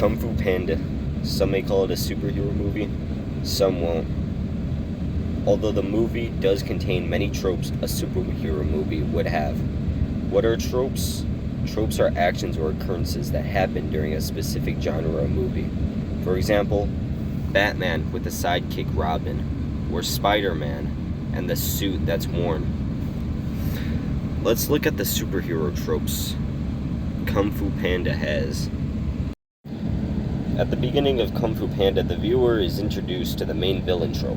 Kung Fu Panda. Some may call it a superhero movie, some won't. Although the movie does contain many tropes a superhero movie would have. What are tropes? Tropes are actions or occurrences that happen during a specific genre of movie. For example, Batman with the sidekick Robin, or Spider-Man and the suit that's worn. Let's look at the superhero tropes Kung Fu Panda has. At the beginning of Kung Fu Panda, the viewer is introduced to the main villain trope.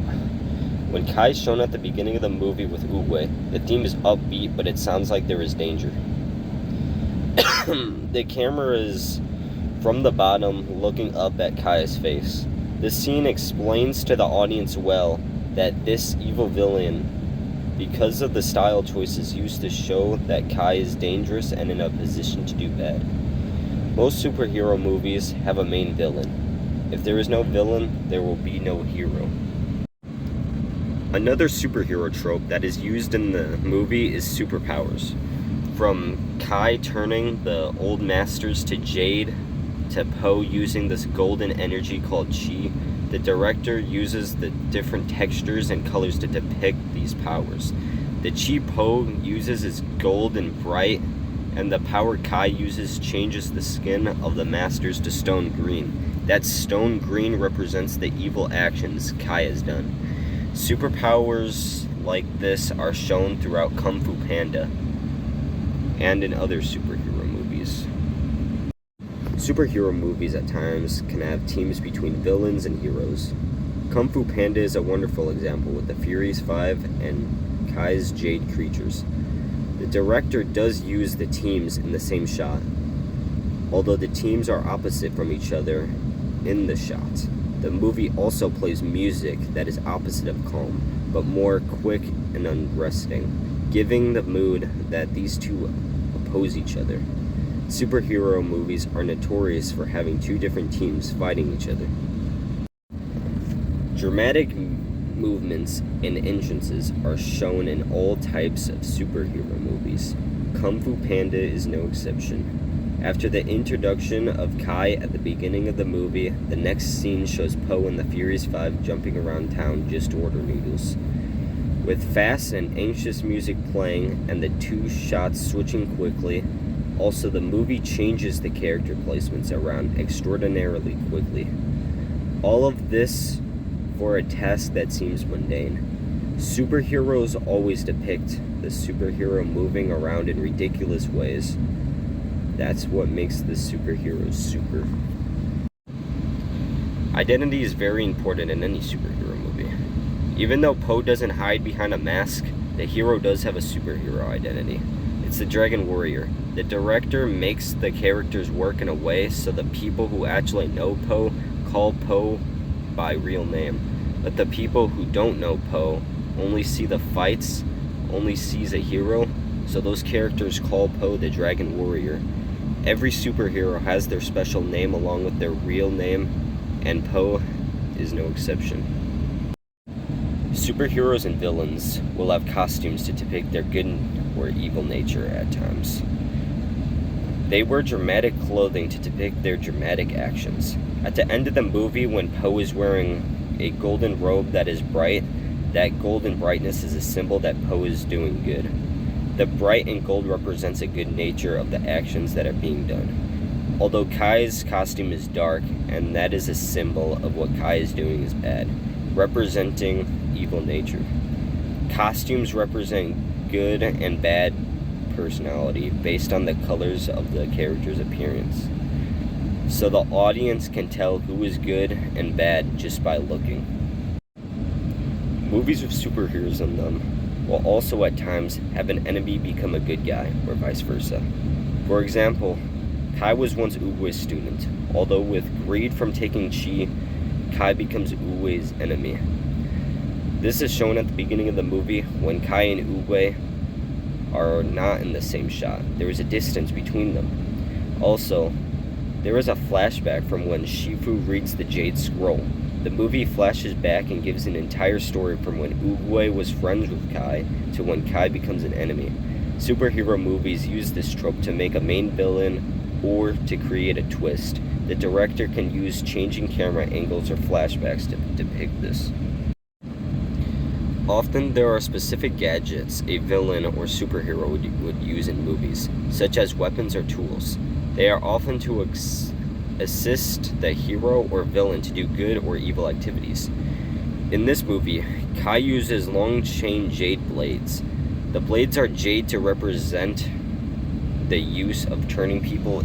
When Kai is shown at the beginning of the movie with Uwe, the theme is upbeat, but it sounds like there is danger. The camera is from the bottom, looking up at Kai's face. This scene explains to the audience well that this evil villain, because of the style choices used to show that Kai is dangerous and in a position to do bad. Most superhero movies have a main villain. If there is no villain, there will be no hero. Another superhero trope that is used in the movie is superpowers. From Kai turning the old masters to jade, to Po using this golden energy called chi, the director uses the different textures and colors to depict these powers. The chi Po uses is gold and bright, and the power Kai uses changes the skin of the masters to stone green. That stone green represents the evil actions Kai has done. Superpowers like this are shown throughout Kung Fu Panda and in other superhero movies. Superhero movies at times can have teams between villains and heroes. Kung Fu Panda is a wonderful example with the Furious 5 and Kai's Jade creatures. The director does use the teams in the same shot, although the teams are opposite from each other in the shot. The movie also plays music that is opposite of calm, but more quick and unresting, giving the mood that these two oppose each other. Superhero movies are notorious for having two different teams fighting each other. Dramatic movements and entrances are shown in all types of superhero movies. Kung Fu Panda is no exception. After the introduction of Kai at the beginning of the movie, the next scene shows Po and the Furious 5 jumping around town just to order noodles. With fast and anxious music playing and the two shots switching quickly, also the movie changes the character placements around extraordinarily quickly. All of this for a task that seems mundane. Superheroes always depict the superhero moving around in ridiculous ways. That's what makes the superheroes super. Identity is very important in any superhero movie. Even though Po doesn't hide behind a mask, the hero does have a superhero identity. It's the Dragon Warrior. The director makes the characters work in a way so the people who actually know Po call Po by real name. But the people who don't know Po only see the fights, only sees a hero, so those characters call Po the Dragon Warrior. Every superhero has their special name along with their real name, and Po is no exception. Superheroes and villains will have costumes to depict their good or evil nature at times. They wear dramatic clothing to depict their dramatic actions. At the end of the movie, when Po is wearing a golden robe that is bright, that golden brightness is a symbol that Po is doing good. The bright and gold represents a good nature of the actions that are being done. Although Kai's costume is dark, and that is a symbol of what Kai is doing is bad, representing evil nature. Costumes represent good and bad personality based on the colors of the character's appearance. So the audience can tell who is good and bad just by looking. Movies with superheroes in them will also at times have an enemy become a good guy, or vice versa. For example, Kai was once Uwe's student. Although with greed from taking chi, Kai becomes Uwe's enemy. This is shown at the beginning of the movie when Kai and Uwe are not in the same shot. There is a distance between them. Also, there is a flashback from when Shifu reads the Jade Scroll. The movie flashes back and gives an entire story from when Uwe was friends with Kai to when Kai becomes an enemy. Superhero movies use this trope to make a main villain or to create a twist. The director can use changing camera angles or flashbacks to depict this. Often there are specific gadgets a villain or superhero would use in movies, such as weapons or tools. They are often to assist the hero or villain to do good or evil activities. In this movie, Kai uses long chain jade blades. The blades are jade to represent the use of turning people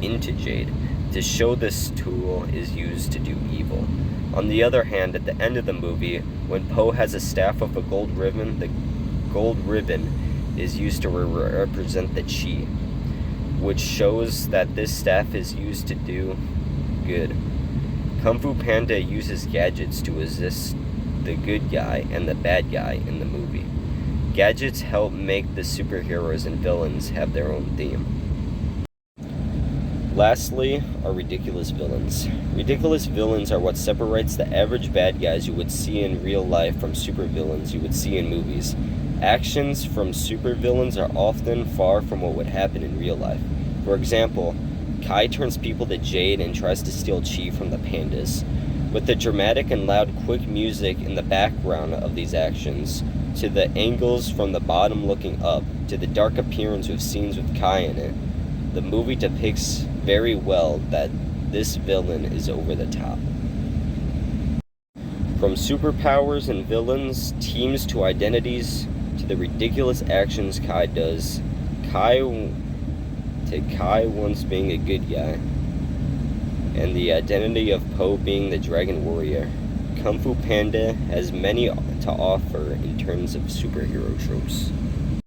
into jade, to show this tool is used to do evil. On the other hand, at the end of the movie, when Poe has a staff with a gold ribbon, the gold ribbon is used to represent the chi, which shows that this staff is used to do good. Kung Fu Panda uses gadgets to assist the good guy and the bad guy in the movie. Gadgets help make the superheroes and villains have their own theme. Lastly are ridiculous villains. Ridiculous villains are what separates the average bad guys you would see in real life from supervillains you would see in movies. Actions from supervillains are often far from what would happen in real life. For example, Kai turns people to jade and tries to steal chi from the pandas. With the dramatic and loud quick music in the background of these actions, to the angles from the bottom looking up, to the dark appearance with scenes with Kai in it, the movie depicts very well that this villain is over the top. From superpowers and villains, teams to identities, to the ridiculous actions Kai does, Kai once being a good guy, and the identity of Poe being the Dragon Warrior, Kung Fu Panda has many to offer in terms of superhero tropes.